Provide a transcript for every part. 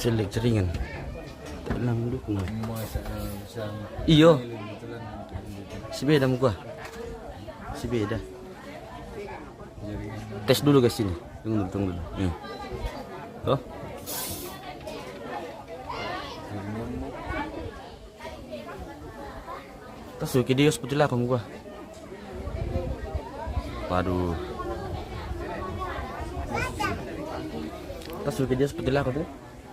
Celek ceringan. Telang duk no. Iyo. Si beda mo gua. Si beda. Tes dulu guys ini. Tunggu dulu. Oh. Tasu ke dia seperti lah kamu gua. Waduh. Tasu ke dia seperti lah kamu.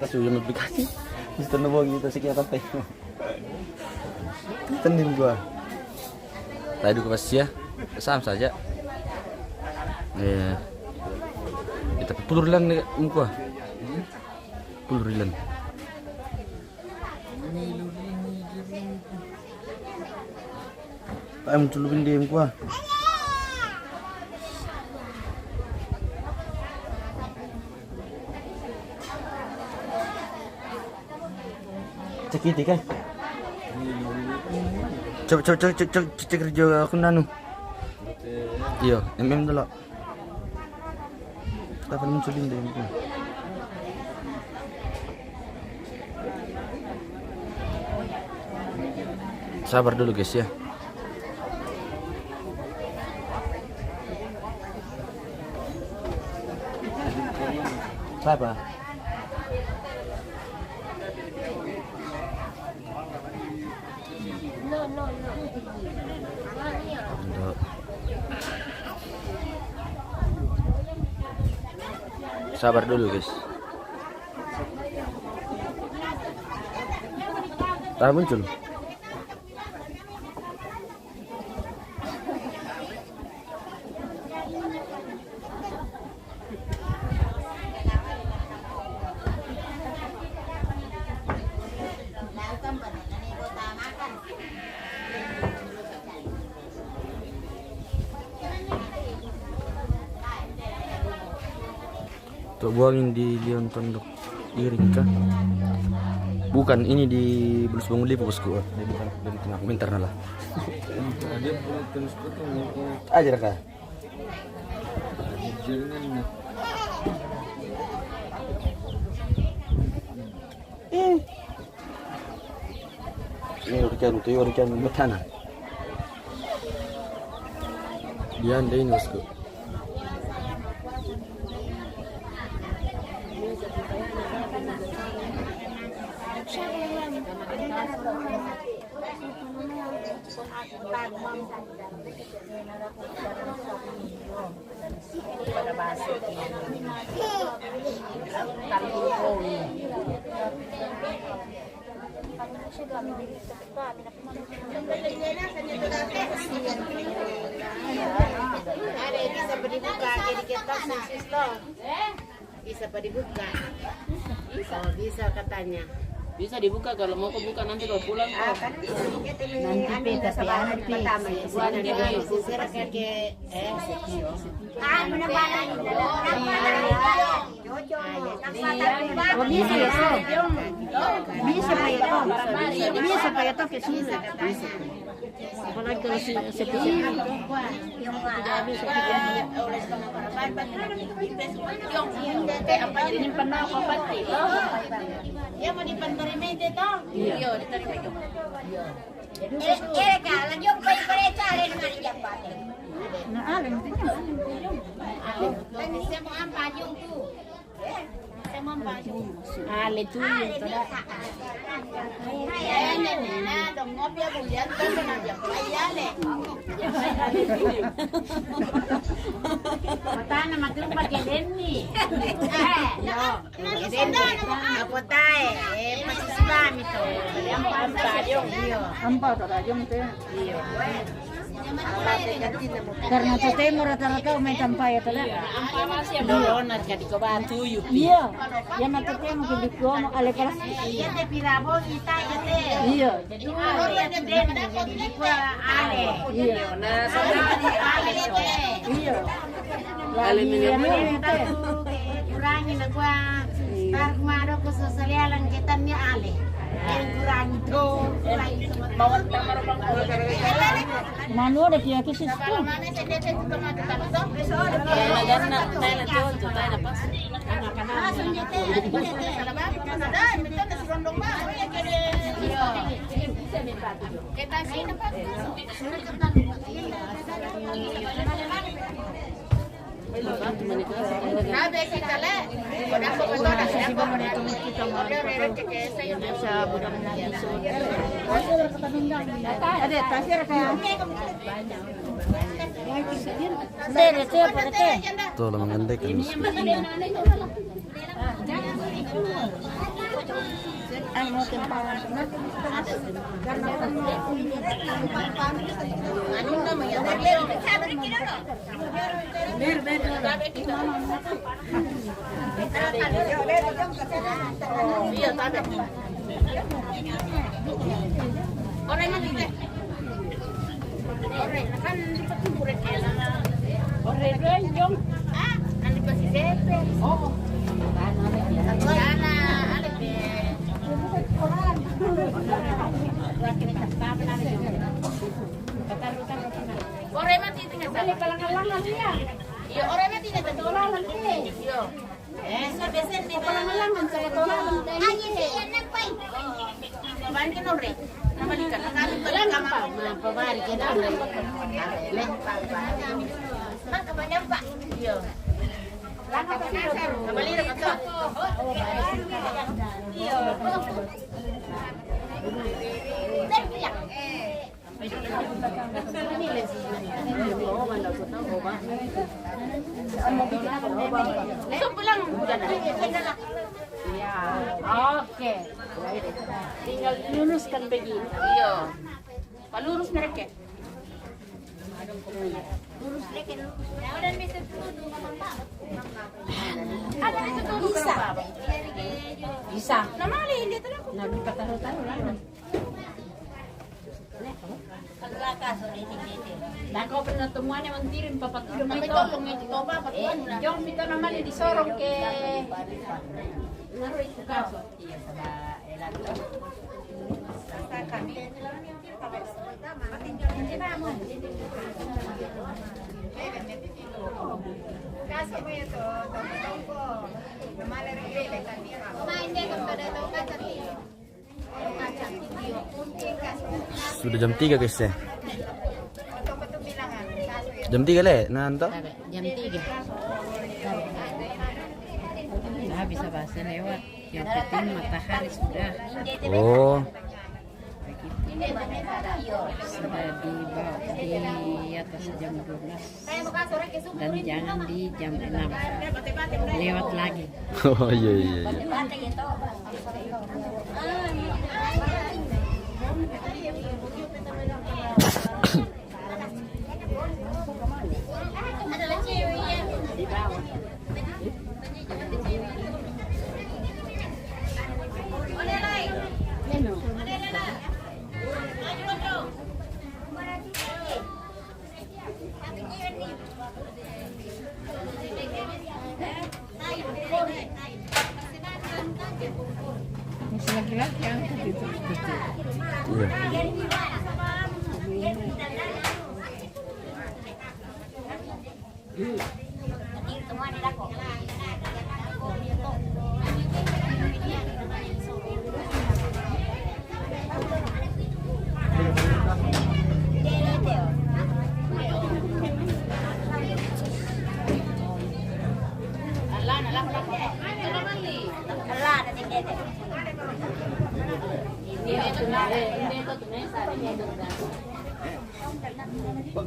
Tasu yang aplikasi. Bisa nabog kita sekian apa? Tenin gua. Tadi dulu pas ya. Sama saja. Kita puluh rilang nih muka. Puluh rilang. Pak muncul di muka. Cek ini kan. Cek kerja aku nanu. Iya, dulu. Kapan munculin deh itu? Sabar dulu guys ya. Siapa? Sabar dulu guys. Tak muncul. Tuh buangin di Leon Tondok Iring kah? Bukan, ini di Bulus Banguli bosku. Ini bukan dari tengah komentar lah. Ajar kah? Ini urusan betana. Dia anda ini bosku. Bisa dibuka. Bisa katanya. Bisa dibuka kalau mau kebuka nanti kalau pulang kok. Nanti tapi anak pertama ya. Buat dia sisir ke bisa ya so. Bisa pak ya ke sini. Apalagi kalau sepisi tidak bisa apa jadi pernah apa sih? Ya mau dipantarimete toh? Iya, ditarimete. Kalau jom pergi kereta dengan jabat. Nah, alam tu. Saya mau ambil jom tu. Saya mau ambil jom. Ale tu yang tu dah. Ayah ni, dong ngopi aku lihat tu nak jabat ayah le. Matana matul pakai deni. Aku tahu, masih sebab itu. Ampa rajong tu. Iya. Karena tetemo rata-rata umay tampay ito na. Ampa masih belum nak jadi kebantu yuk. Iya. Yang tetemo kini ko mo alepas. Iya te pirabo kita te. Iya. Jadi jadi ko ale. Iya. Nah, sampai ale te. Iya. Ale minum. Kurangi na ko. Tar kumaro ko sa salialan kita ni ale. Kurangi to. Bawat kamar bang. Mano ada kaya kisis ko. Tayo na pas. Tuh lah mengandaikan. Oke. Tinggal luruskan begini. Iya. Pak lurus mereka. Lurus mereka. Bisa. Bisa. Namanya hindi talaga. Nabi pataro-taro lang. Nako pa na tumuan naman tirin papatulong mo ito. Yung ito naman disorong ke naroy ko kaso. Iya sa elan. Sa kami. Kaso mo ito, tawag ko. Malerele kanina. Hindi ko kada daw ka sa tiyo. Sudah jam 3 guys ya. Jam 3 le, nanto? Jam 3. Nah, bisa bahasa lewat. Yang penting matahari sudah. Oh. Sudah di bawah di atas jam 12. Dan jangan di jam 6. Lewat lagi. Oh iya iya. Di bawah. Masih laki-laki yang itu. Iya.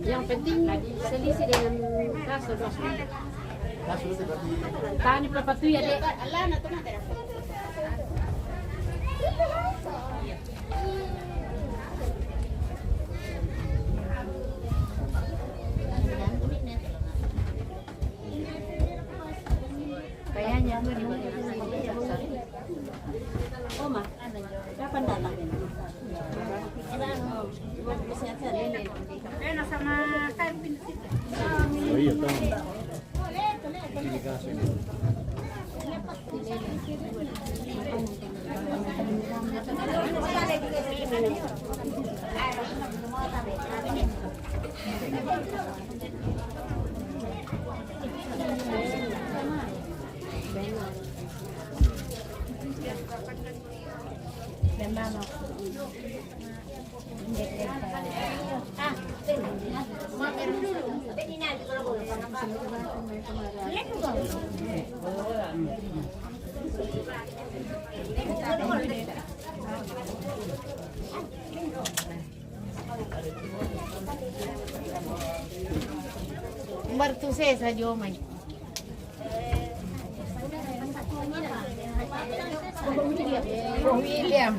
Yang penting selisih dengan kasus. Tani papatu ya dek. Kayaknya Oma, kapan datang? Sama kain pintu. Oh iya tahu. Bartu sa Jomay. William.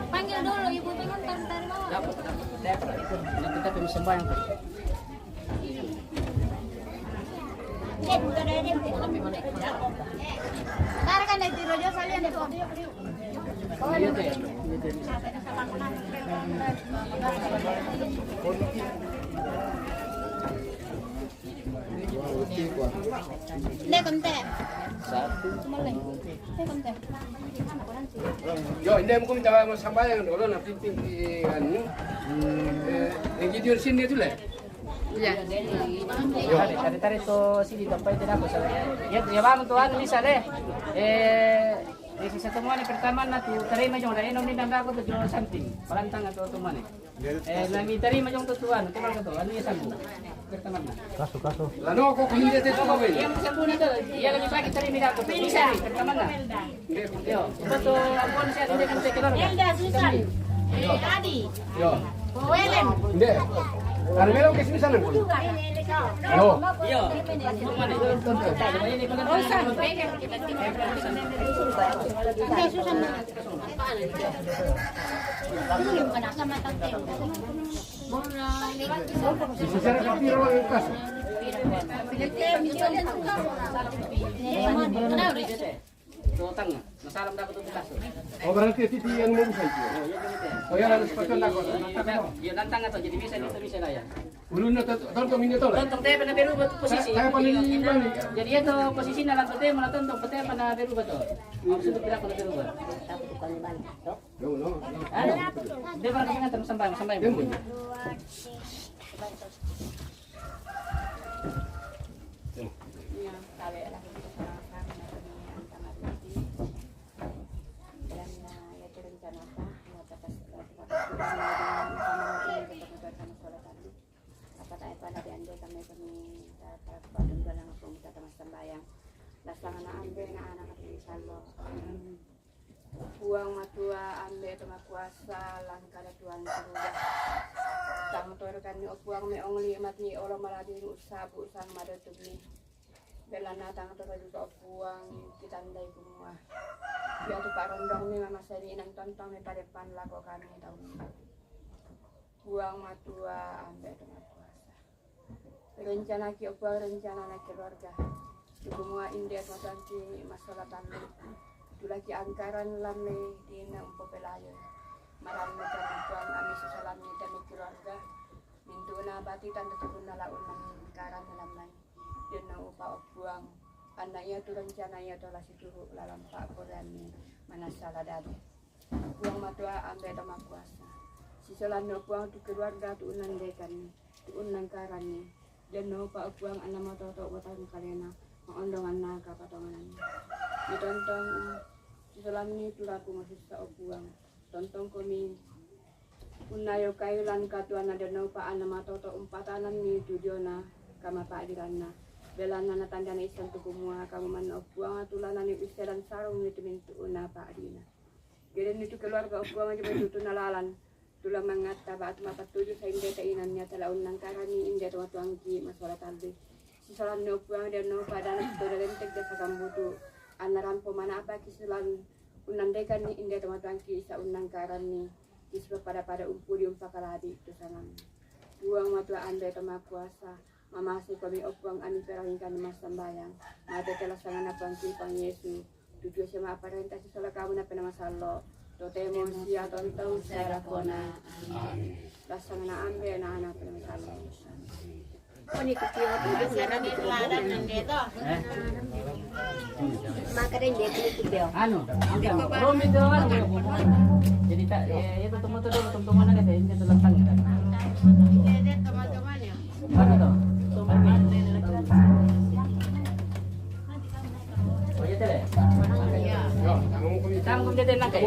Panggil dulu ibu pengen tar mau. Kita pergi sembahyang. Ntar kan dari Rojo salian deh kok. Ini konten. Mulai. Ini konten. Yo, hindi mo kung tawa mo sambayan dulu na pimpin di anu. Yang Gideon sini itu lah. Tari to sini sampai tidak aku salah. Ya vamos tuan misalnya. Di setemuan pertama na tu terima jong dah enom ni nanda aku tu jual something. Palantang atau tu mana? Nami terima jong tu tuan, tu kalau tu anu ya sambu. Pertama na. Lano ako kung hindi ito ko ba? Yang sambu na tu, ia lagi pagi terima aku. Bisa pertama na. Yo, betul ampun saya tidak kan saya keluar. Elda Susan. Adi. Yo. Welen. Hindi. Carmelo que sini sana ko. Yo. Yo. Mana itu? Ini pengen. Hindi Susan. Belum kena sama tante. Sisara ka tiro ang kaso. Totang, masalam dah aku tu kaso. O berarti titi yang mo busay ko. O yan ang spatyon ako. Yo nantang atau jadi bisa itu bisa lah ya. Ulun na tonto minyo to. Tontong teh pada beru posisi. Kaya paliliban. Jadi itu posisi na lang teh mana tontong teh pada beru betul. Maksud itu tidak pada beru. Yo no. Ano? Dia pernah kena terus sampai. Buang matua ambe toma kuasa langkara tuan sudah tang torkan ni buang me ongli matni olo maladi usabu sang madatumi belana tang toro juga buang kitandai kumua ya tu pak rondong ni mama seri nang tontong ni pada depan lako kami tahun buang matua ambe toma kuasa rencana ki buang rencana nak keluarga semua india masanti masalah tanah lagi angkaran lame di na umpo pelayo marami kan tuang ami susalami dan keluarga mintu na bati tanda turun na laun ng angkaran na lamay din na upa buang anaknya tu rencananya adalah situ lalampa ko rami manasala dadi buang matu matua ambe tama kuasa. Sisalan no puang tu keluarga tu unandekan tu unangkaran dan no pa puang ana moto to batang kalena ondongan na kapatongan. Ditontong sisalan ni tulaku masih sa puang. Tontong kami unayo kayo lan katuan dan no pa ana moto to umpatanan ni tudiona kama pa dirana. Belana na tanda na isang tukumua kamu man puang atulanan ni iselan sarong ni tumintu una pa adina. Geden itu keluarga puang aja betul nalalan. Tulang mangata ba at mapatuyo sa hindi kainan niya talaon ng karani hindi at matuangki maswala talbi. Sisalan no puang dan no pada na ito nalentek da sa kambuto. Anarampo manapa kisulan unandekan ni hindi at matuangki sa unang karani. Kiswa pada umpuli umpakaladi ito sanang. Buang matua anda ito makuasa. Mamasi kami opuang ani perahin kan mas sambayang. Mate kelasangan na pangki pang Yesu. Tujuh siya maaparenta sisala kamu na pinamasalo. Totemo siya tontong serakona. Lasang na ambe na anak pinamasalo. Ini kecil itu sekarang itu ladang nanggeto. Makanya dia video. Anu, room itu kan. Jadi tak, ya temu tu dulu, temu mana deh, ini tu lantang. Ini teman-temannya. Mana tu? Oh ya teh. Tanggung dia nak ke?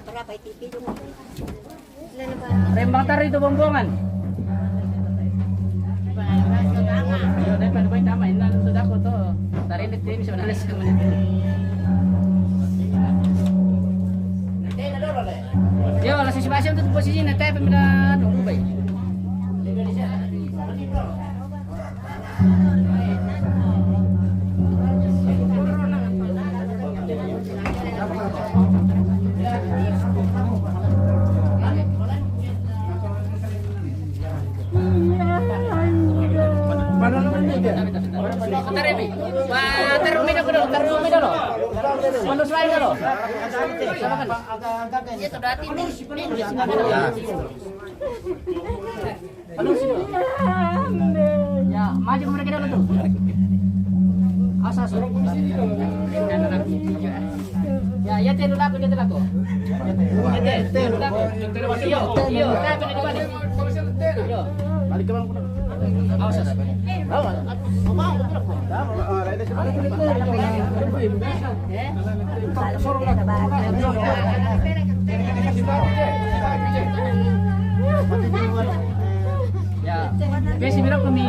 Berapa TV dulu? Rembang tari itu bombongan. Yo, depan baik nama ini sudah aku tu. Tari ini tim sebenarnya sebenarnya. Yo, langsung sebasi untuk posisi nanti pemindahan baik. Manus lain dulu. Ya, maju mereka dulu tuh. Asas. Ya, ya teh dulu aku. Ya teh dulu aku. Yo, saya pernah di mana? Yo, balik ke mana? Awas. Ya, besi bilang kami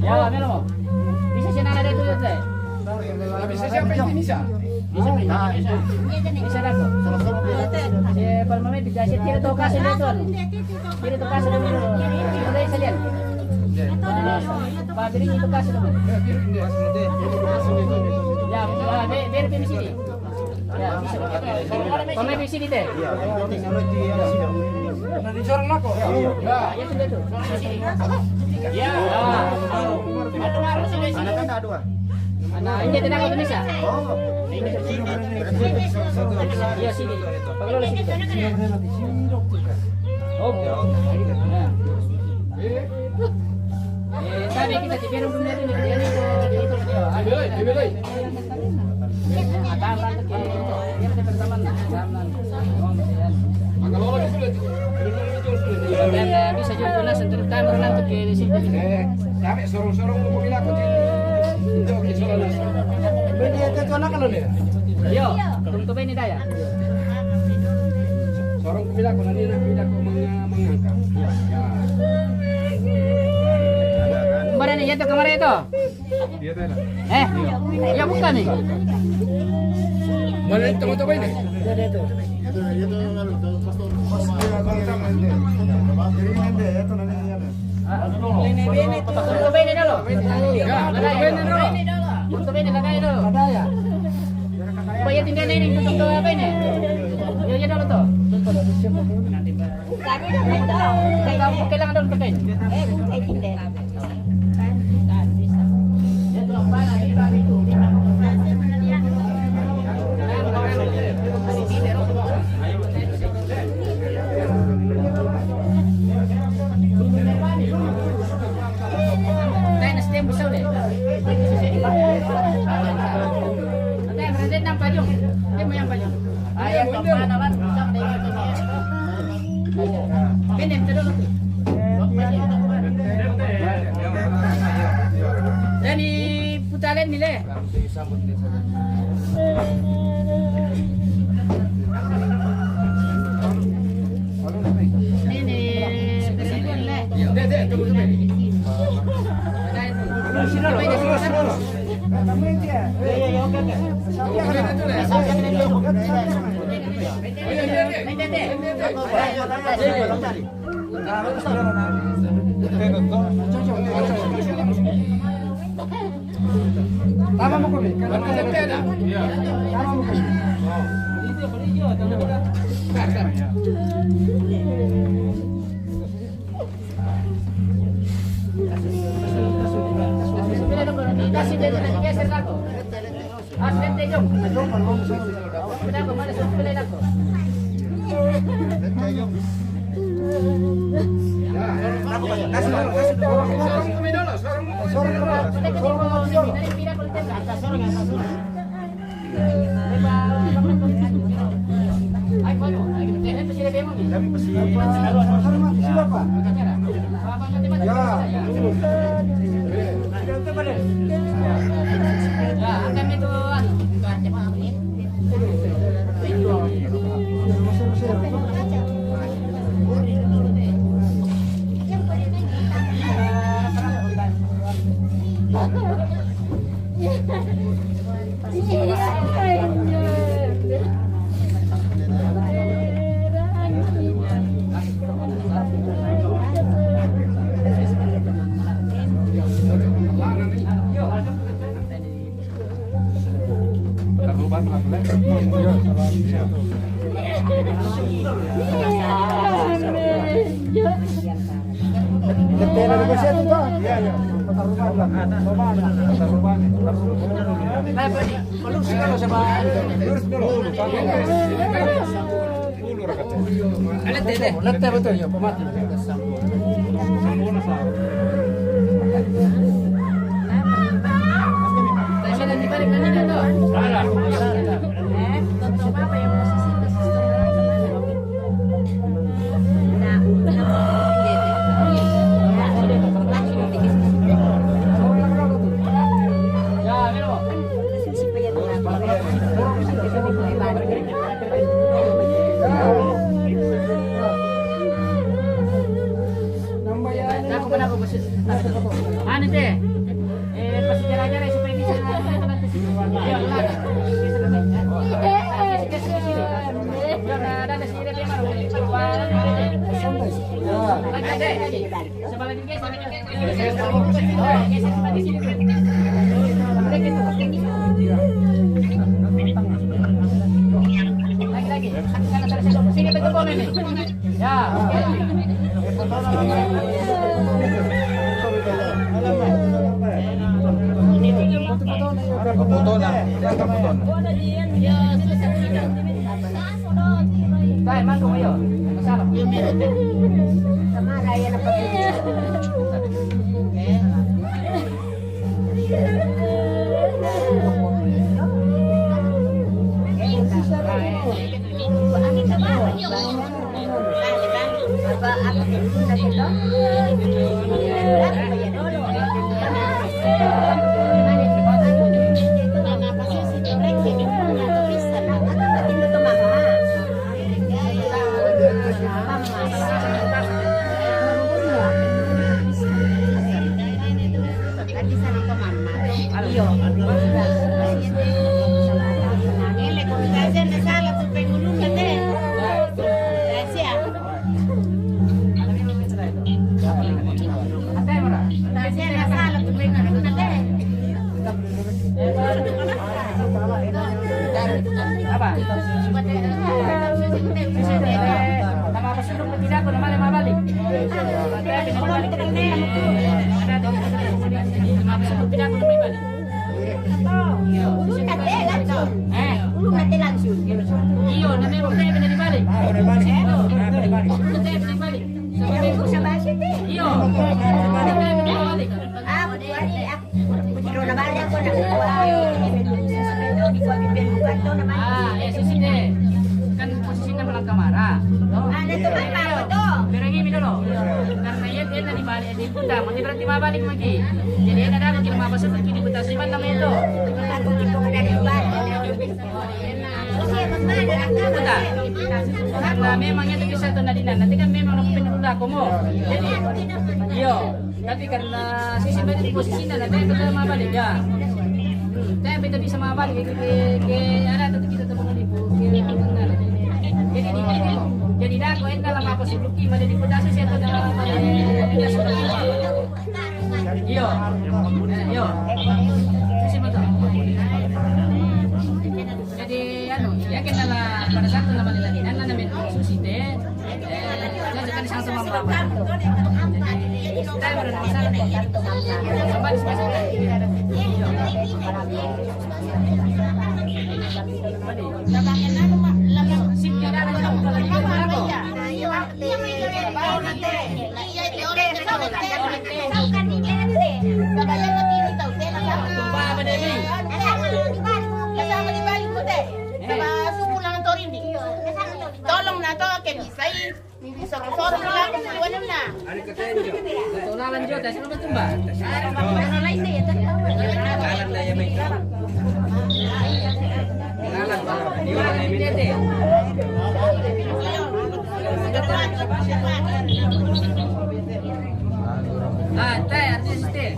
ya, melo. Bisa sih nada itu ya teh. Bisa siapa yang bisa? Bisa dah tu. Kalau mami bisa tidak tahu kasih dia tuan. Tidak tahu kasih dia. Boleh sekalian. Pak Biri itu kasih dulu. Ya, biar di sini. Ya, bisa. Mami di sini deh. Nanti corong aku. Ya, ya sudah tu. Ya. Anak kan ada dua. Nah, ini tidak kau Indonesia. Oh. Iya sini. Kalau di sini. Oh. Tapi kita di biru dunia ini dia itu. Aduh. Akan lanjut ke dia pertama zaman. Kalau lagi sulit. Dan bisa juga sentuh kamera lanjut ke sini. Tapi sorong-sorong mau bilang aku untuk isolasi. Beli itu anak kalau dia. Yo, untuk ini dah ya. Sorong bilang aku nanti nak bilang aku mengangkat. Kemarin ya tuh kemarin itu. Ya bukan nih. Mana teman-teman ini? Untuk bini dulu. Untuk bini lagay dulu. Supaya tinggal ini untuk apa ini? Ya dulu tuh. Kamu kailangan dulu pakai. Bukan hindi. Ada nampak jom. Dia mau yang banyak. Ayah kapan awan usang deh itu. Benem terus. Dan di putaran ni leh. Ini presiden leh. Tunggu. Tama mo kami. Tama mo kami. Kasih dia nak geser aku. Asli jom. Kenapa mana sudah aku? Letih betul ya, pemati. Saya nanti balik nanti dah tu. Tutup apa yang posisi ke Anu teh, pas jalan-jalan supaya bisa lagi. Sini betul ini. Ya, oke. Baik, masuk ayo. Masalah. Sama raya apa Iyo. sisi deh. Kan posisinya melangkah marah. Pero gini dulu. Karena dia tadi balik di Bunda, nanti berarti mau balik lagi. Jadi ada aku kira mau masuk lagi di Bunda Siman namanya itu. Bunda. Karena memang itu bisa tuh nadinan. Nanti kan memang aku penurun aku mau. Jadi, iyo. Tapi karena sisi di posisinya nanti kita mau balik ya. Tapi kita bisa mau balik ke ada tuh kita tuh mengibu. Jadi dah kau dalam apa sih Luki pada diputasi saya tu dalam iyo iyo sisi betul. Jadi anu yakin dalam pada satu nama lagi dan nama susi teh jadi kan satu mama. Jadi saya bermasalah sampai semasa tolong na to ke bisai ni sorong-sorong lang kung ano na. Ano ka tayo niyo? Tulalan jo tas ano betul ba? Ano lain deh ya. Kalat na yan may. Kalat ba? Di wala na yung Dede. Tay artis teh.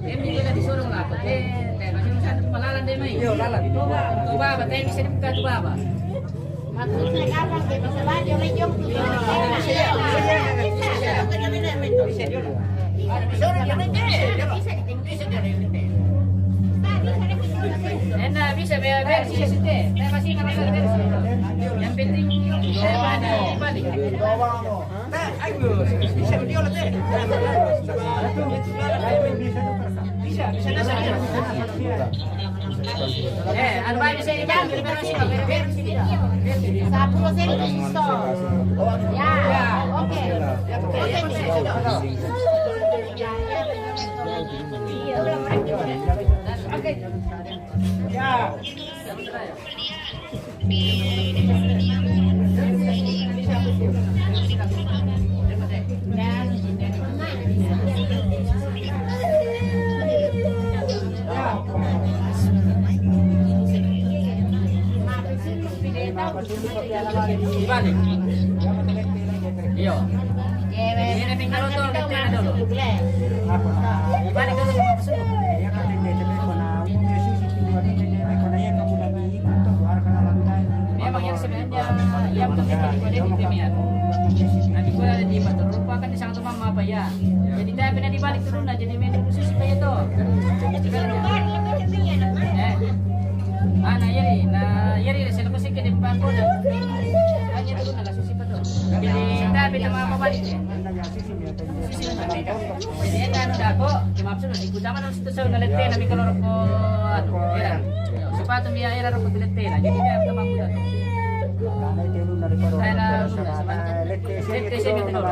Ini juga disuruh lah. Teh masih satu palalan deh mai. Yo lalat. Tuh baba teh bisa dibuka tuh baba. Enak bisa beres sih teh. Saya masih nggak beres. Yang penting ada balik. Ano ba bisa dipanggil pero sih Sapuluh sen piso. Ya, oke. Oke. Ya. Balik. Iyo. Ini tinggal tuh kita dulu. Balik dulu sama pesuruh. Memang yang sebenarnya yang penting di demian. Nanti gua ada di Batu Rupa kan di sangat mama apa ya. Jadi dia pernah dibalik turun aja di media khusus kayak itu. Nah yari saya lepas ke depan pun hanya dulu nak susi betul. Jadi kita beda apa balik ya. Jadi kan udah kok dimaksud di gudang harus itu saya ngelete tapi kalau rokok era sepatu dia era rokok dilete lah. Jadi dia sama aku dah. Saya lah lete saya betul.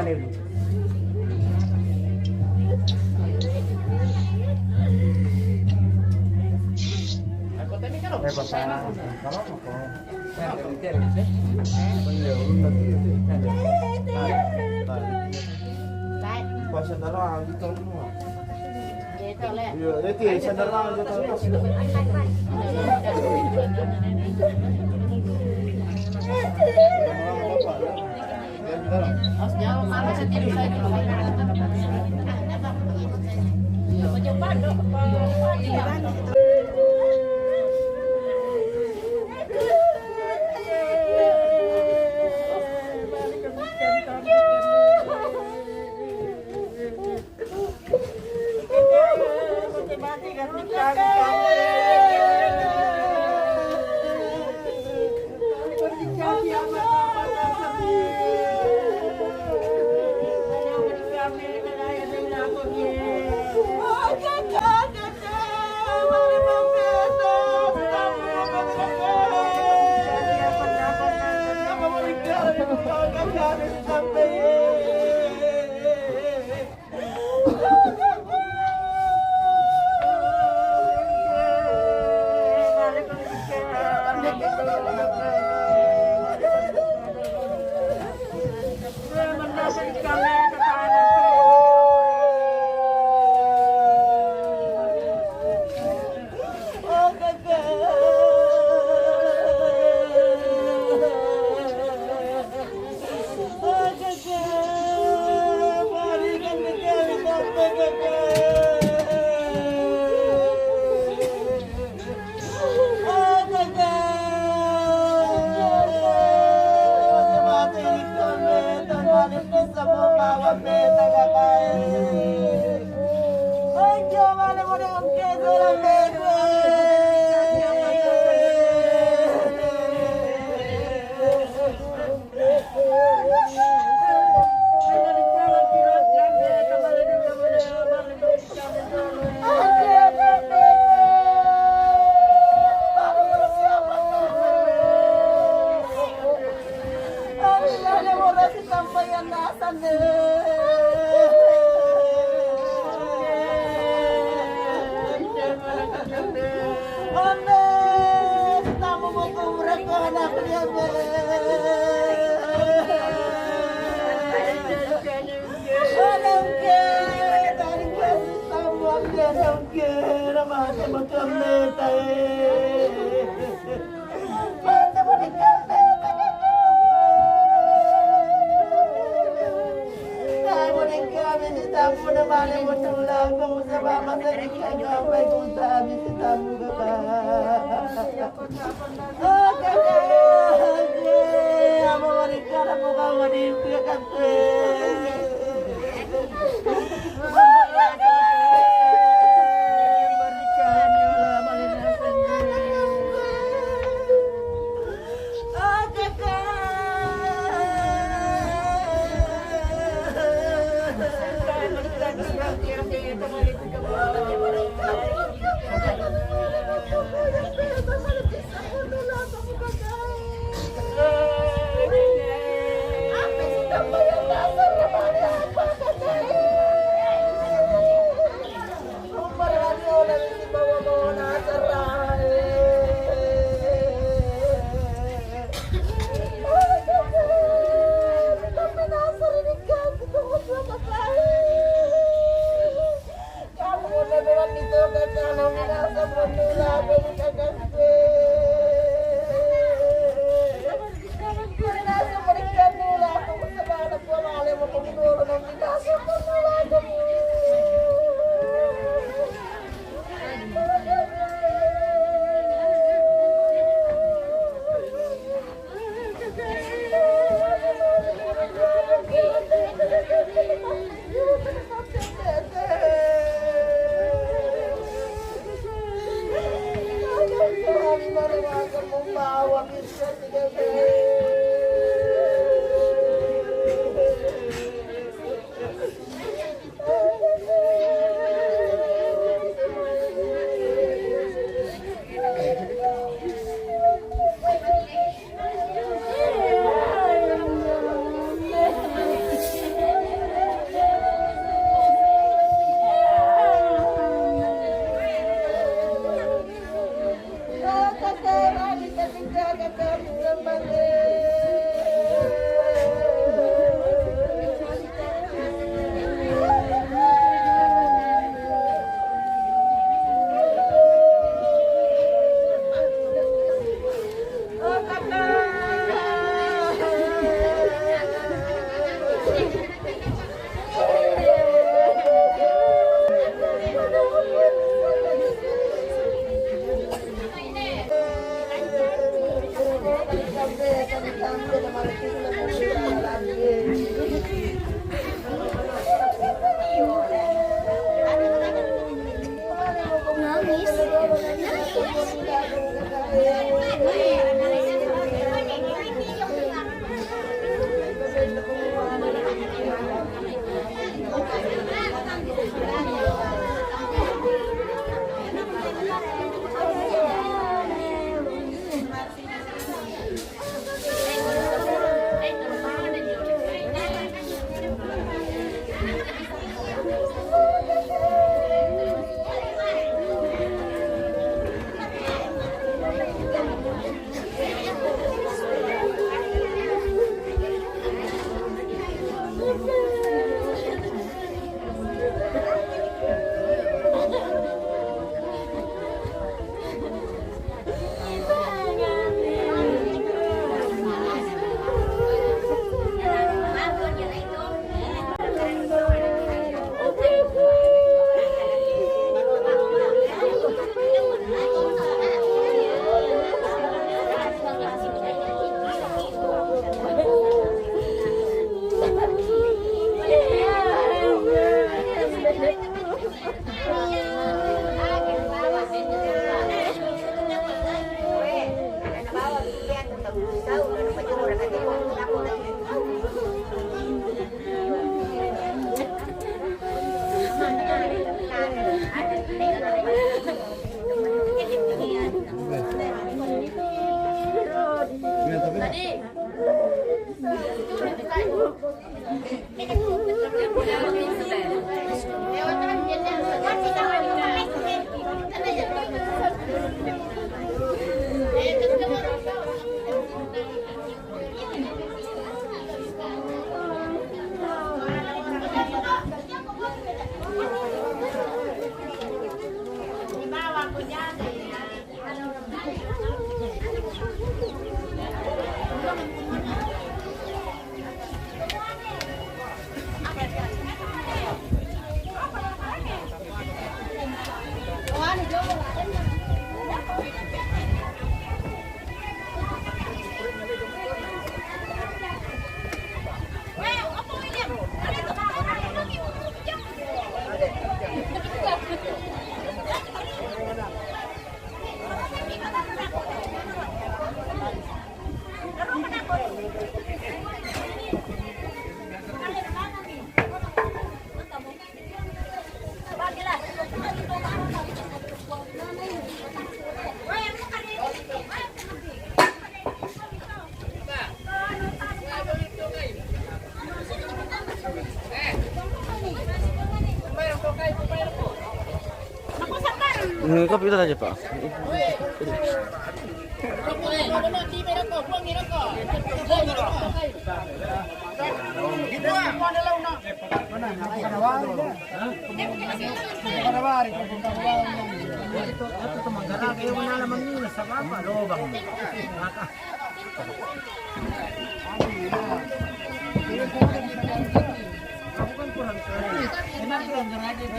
Kopi itu aja, Pak.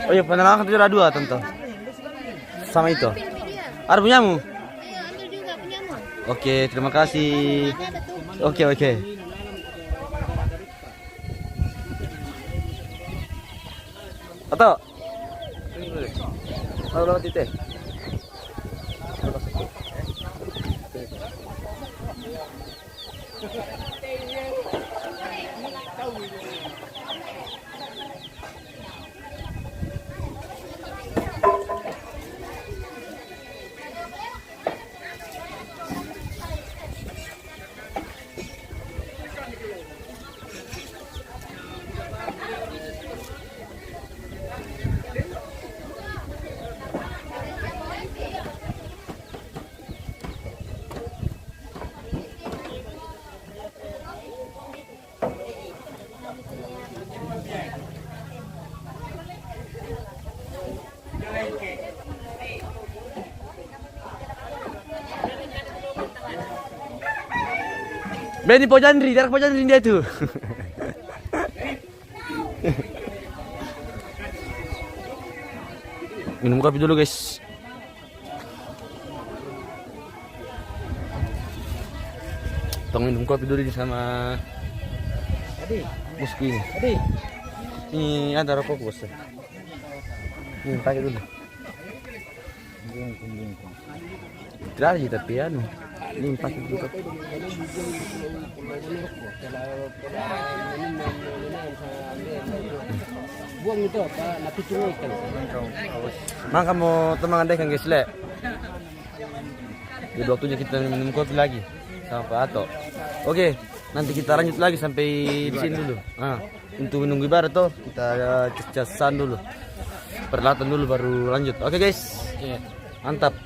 Oh iya, penerangan itu ada 2 tentu. Sama itu. Ada punyamu? Iya, ambil juga punyamu. Oke, terima kasih. Oke. Atau? Kalau titik. Benny Pojandri, darah Pojandri dia tuh. Minum kopi dulu, guys. Tong minum kopi dulu sama bosku ini. Ini ada rokok, bos. Ini pakai dulu. Tidak aja tapi anu. Ini pakai dulu. Buang itu apa? Napi cungai kan. Mang kamu teman deh kan guys le. Jadi waktunya kita minum kopi lagi sama Pak Ato. Oke, nanti kita lanjut lagi sampai di sini dulu. Nah, untuk menunggu ibarat tuh kita casan dulu. Peralatan dulu baru lanjut. Oke guys. Mantap.